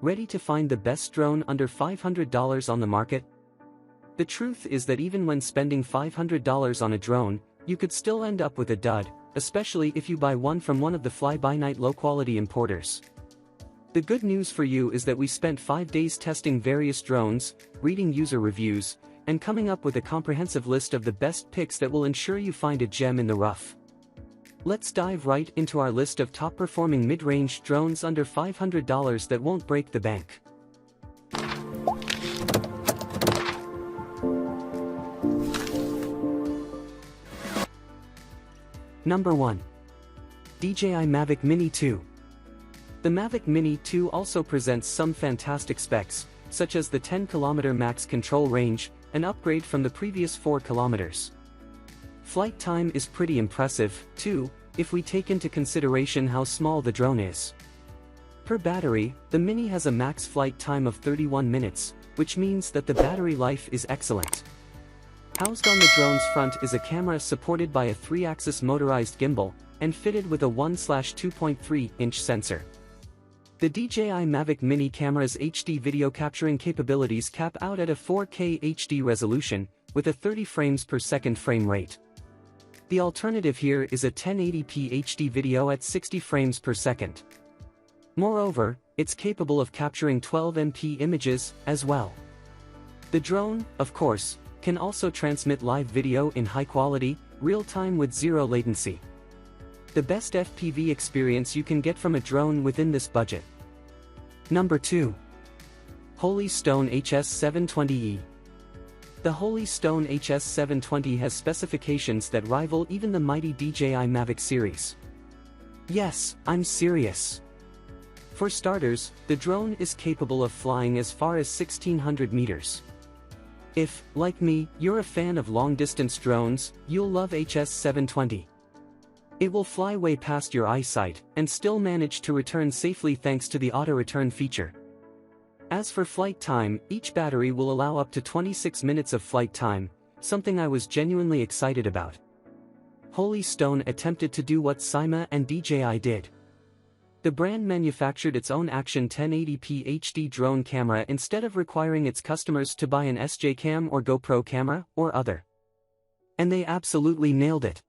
Ready to find the best drone under $500 on the market? The truth is that even when spending $500 on a drone, you could still end up with a dud, especially if you buy one from one of the fly-by-night low-quality importers. The good news for you is that we spent 5 days testing various drones, reading user reviews, and coming up with a comprehensive list of the best picks that will ensure you find a gem in the rough. Let's dive right into our list of top-performing mid-range drones under $500 that won't break the bank. Number 1. DJI Mavic Mini 2. The Mavic Mini 2 also presents some fantastic specs, such as the 10km max control range, an upgrade from the previous 4 km. Flight time is pretty impressive, too, if we take into consideration how small the drone is. Per battery, the Mini has a max flight time of 31 minutes, which means that the battery life is excellent. Housed on the drone's front is a camera supported by a 3-axis motorized gimbal, and fitted with a 1/2.3-inch sensor. The DJI Mavic Mini camera's HD video capturing capabilities cap out at a 4K HD resolution, with a 30 frames per second frame rate. The alternative here is a 1080p HD video at 60 frames per second. Moreover, it's capable of capturing 12MP images, as well. The drone, of course, can also transmit live video in high quality, real-time with zero latency. The best FPV experience you can get from a drone within this budget. Number 2. Holy Stone HS720E. The Holy Stone HS720 has specifications that rival even the mighty DJI Mavic series. Yes, I'm serious. For starters, the drone is capable of flying as far as 1600 meters. If, like me, you're a fan of long-distance drones, you'll love HS720. It will fly way past your eyesight, and still manage to return safely thanks to the auto-return feature. As for flight time, each battery will allow up to 26 minutes of flight time, something I was genuinely excited about. Holy Stone attempted to do what Syma and DJI did. The brand manufactured its own action 1080p HD drone camera instead of requiring its customers to buy an SJ-Cam or GoPro camera, or other. And they absolutely nailed it.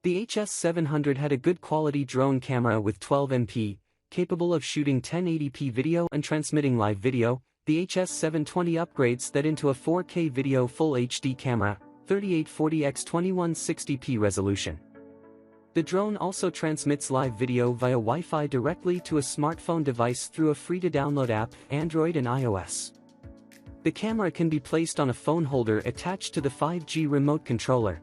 The HS700 had a good quality drone camera with 12MP, capable of shooting 1080p video and transmitting live video. The HS720 upgrades that into a 4K video Full HD camera, 3840x2160p resolution. The drone also transmits live video via Wi-Fi directly to a smartphone device through a free-to-download app, Android and iOS. The camera can be placed on a phone holder attached to the 5G remote controller.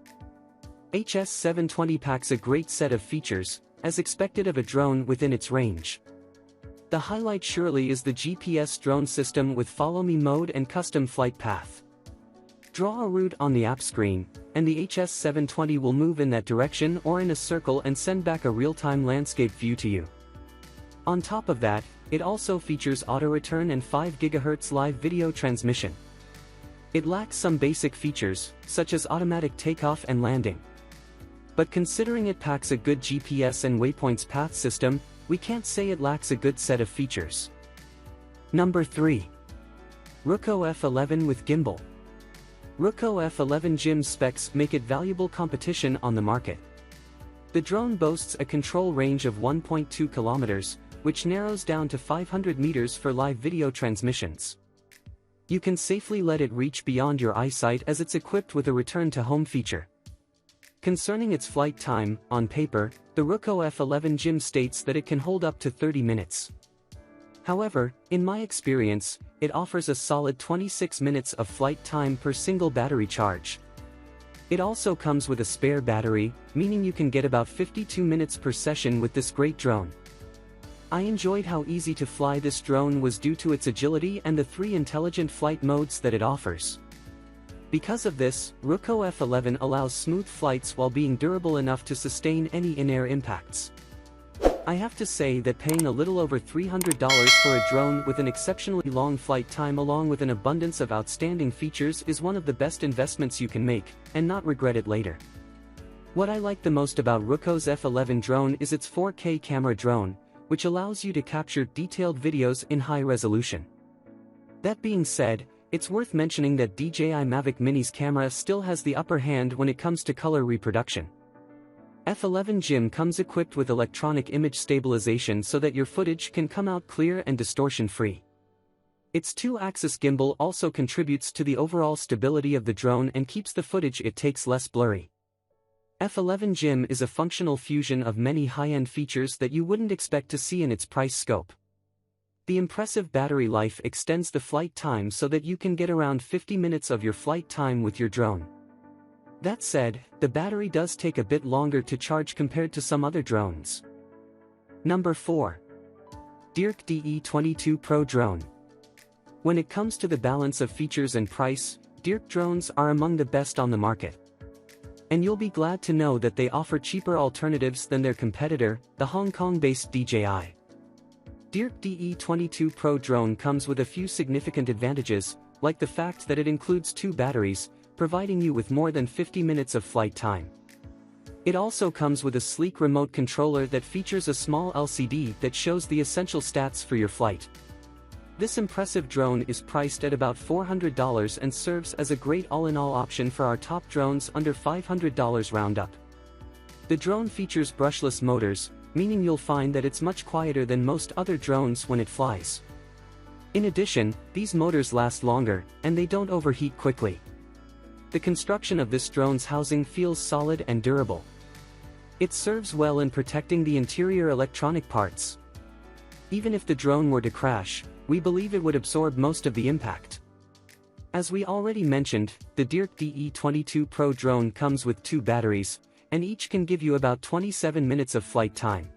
HS720 packs a great set of features, as expected of a drone within its range. The highlight surely is the GPS drone system with Follow Me mode and custom flight path. Draw a route on the app screen, and the HS720 will move in that direction or in a circle and send back a real-time landscape view to you. On top of that, it also features auto-return and 5 GHz live video transmission. It lacks some basic features, such as automatic takeoff and landing. But considering it packs a good GPS and waypoints path system, we can't say it lacks a good set of features. Number 3. Ruko F11 with Gimbal. Ruko F11 GIM specs make it valuable competition on the market. The drone boasts a control range of 1.2 kilometers, which narrows down to 500 meters for live video transmissions. You can safely let it reach beyond your eyesight as it's equipped with a return-to-home feature. Concerning its flight time, on paper, the Ruko F11 GIM states that it can hold up to 30 minutes. However, in my experience, it offers a solid 26 minutes of flight time per single battery charge. It also comes with a spare battery, meaning you can get about 52 minutes per session with this great drone. I enjoyed how easy to fly this drone was due to its agility and the 3 intelligent flight modes that it offers. Because of this, Ruko F11 allows smooth flights while being durable enough to sustain any in-air impacts. I have to say that paying a little over $300 for a drone with an exceptionally long flight time along with an abundance of outstanding features is one of the best investments you can make, and not regret it later. What I like the most about Ruko's F11 drone is its 4K camera drone, which allows you to capture detailed videos in high resolution. That being said, it's worth mentioning that DJI Mavic Mini's camera still has the upper hand when it comes to color reproduction. F11GP comes equipped with electronic image stabilization so that your footage can come out clear and distortion-free. Its 2-axis gimbal also contributes to the overall stability of the drone and keeps the footage it takes less blurry. F11GP is a functional fusion of many high-end features that you wouldn't expect to see in its price scope. The impressive battery life extends the flight time so that you can get around 50 minutes of your flight time with your drone. That said, the battery does take a bit longer to charge compared to some other drones. Number 4. DEERC DE22 Pro Drone. When it comes to the balance of features and price, DEERC drones are among the best on the market. And you'll be glad to know that they offer cheaper alternatives than their competitor, the Hong Kong-based DJI. DEERC DE22 Pro drone comes with a few significant advantages, like the fact that it includes 2 batteries, providing you with more than 50 minutes of flight time. It also comes with a sleek remote controller that features a small LCD that shows the essential stats for your flight. This impressive drone is priced at about $400 and serves as a great all-in-all option for our top drones under $500 roundup. The drone features brushless motors, meaning you'll find that it's much quieter than most other drones when it flies. In addition, these motors last longer, and they don't overheat quickly. The construction of this drone's housing feels solid and durable. It serves well in protecting the interior electronic parts. Even if the drone were to crash, we believe it would absorb most of the impact. As we already mentioned, the DEERC DE22 Pro drone comes with 2 batteries, and each can give you about 27 minutes of flight time.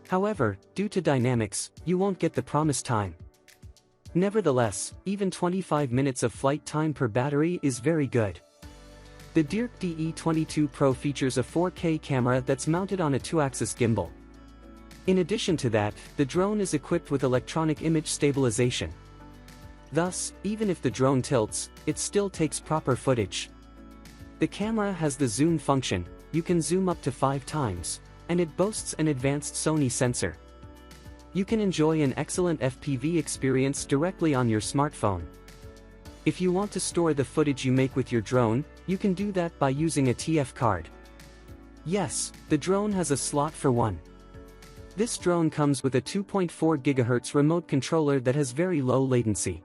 However, due to dynamics, you won't get the promised time. Nevertheless, even 25 minutes of flight time per battery is very good. The DEERC DE22 Pro features a 4K camera that's mounted on a 2-axis gimbal. In addition to that, the drone is equipped with electronic image stabilization. Thus, even if the drone tilts, it still takes proper footage. The camera has the zoom function, you can zoom up to 5 times, and it boasts an advanced Sony sensor. You can enjoy an excellent FPV experience directly on your smartphone. If you want to store the footage you make with your drone, you can do that by using a TF card. Yes, the drone has a slot for one. This drone comes with a 2.4 GHz remote controller that has very low latency.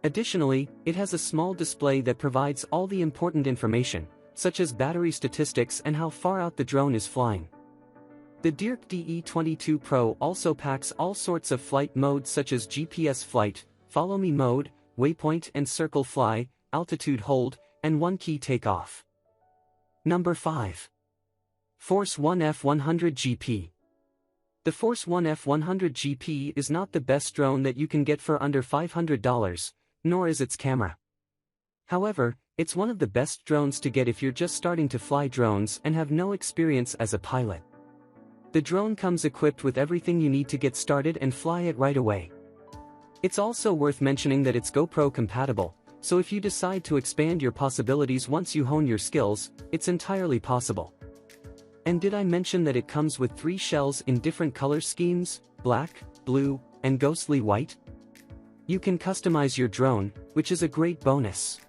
Additionally, it has a small display that provides all the important information, such as battery statistics and how far out the drone is flying. The DEERC DE22 Pro also packs all sorts of flight modes such as GPS flight, follow me mode, waypoint and circle fly, altitude hold, and one-key takeoff. Number 5. Force1 F100GP. The Force1 F100GP is not the best drone that you can get for under $500, nor is its camera. However, it's one of the best drones to get if you're just starting to fly drones and have no experience as a pilot. The drone comes equipped with everything you need to get started and fly it right away. It's also worth mentioning that it's GoPro compatible, so if you decide to expand your possibilities once you hone your skills, it's entirely possible. And did I mention that it comes with 3 shells in different color schemes, black, blue, and ghostly white? You can customize your drone, which is a great bonus.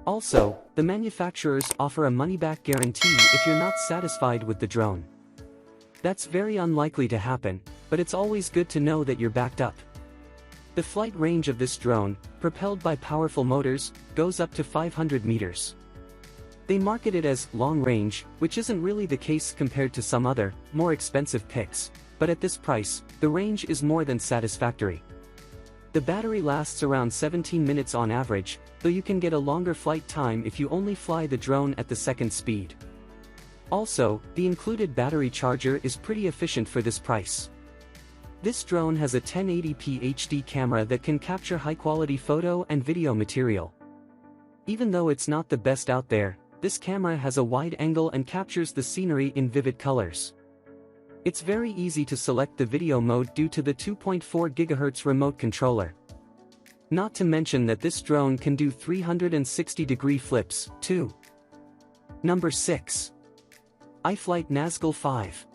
Also, the manufacturers offer a money-back guarantee if you're not satisfied with the drone. That's very unlikely to happen, but it's always good to know that you're backed up. The flight range of this drone, propelled by powerful motors, goes up to 500 meters. They market it as long range, which isn't really the case compared to some other, more expensive picks, but at this price, the range is more than satisfactory. The battery lasts around 17 minutes on average, though you can get a longer flight time if you only fly the drone at the second speed. Also, the included battery charger is pretty efficient for this price. This drone has a 1080p HD camera that can capture high-quality photo and video material. Even though it's not the best out there, this camera has a wide angle and captures the scenery in vivid colors. It's very easy to select the video mode due to the 2.4 GHz remote controller. Not to mention that this drone can do 360-degree flips, too. Number 6. iFlight Nazgul 5.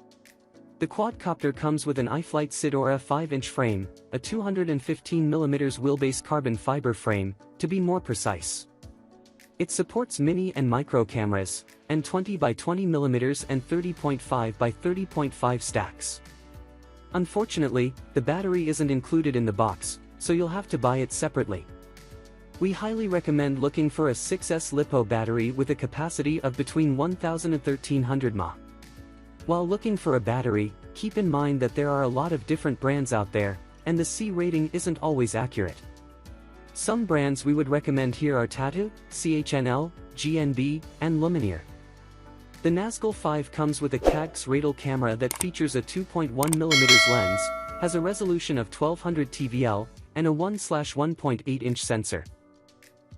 The quadcopter comes with an iFlight Sidora 5-inch frame, a 215mm wheelbase carbon fiber frame, to be more precise. It supports mini and micro cameras, and 20 by 20mm and 30.5 by 30.5 stacks. Unfortunately, the battery isn't included in the box, so you'll have to buy it separately. We highly recommend looking for a 6S LiPo battery with a capacity of between 1000 and 1300 mAh. While looking for a battery, keep in mind that there are a lot of different brands out there, and the C rating isn't always accurate. Some brands we would recommend here are Tatu, CHNL, GNB, and Lumineer. The Nazgul 5 comes with a CADX radal camera that features a 2.1mm lens, has a resolution of 1200 TVL, and a 1/1.8-inch sensor.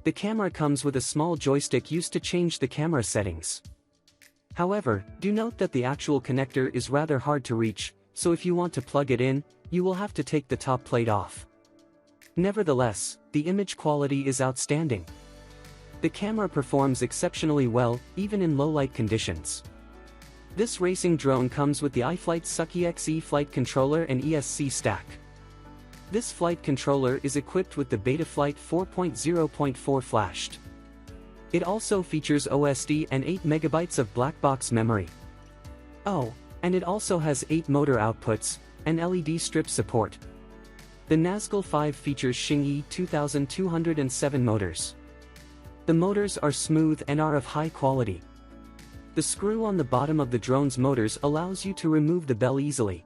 The camera comes with a small joystick used to change the camera settings. However, do note that the actual connector is rather hard to reach, so if you want to plug it in, you will have to take the top plate off. Nevertheless, the image quality is outstanding. The camera performs exceptionally well, even in low-light conditions. This racing drone comes with the iFlight SUCK-EXE flight controller and ESC stack. This flight controller is equipped with the Betaflight 4.0.4 flashed. It also features OSD and 8 MB of black box memory. Oh, and it also has 8 motor outputs, and LED strip support. The Nazgul 5 features Xingyi 2207 motors. The motors are smooth and are of high quality. The screw on the bottom of the drone's motors allows you to remove the bell easily.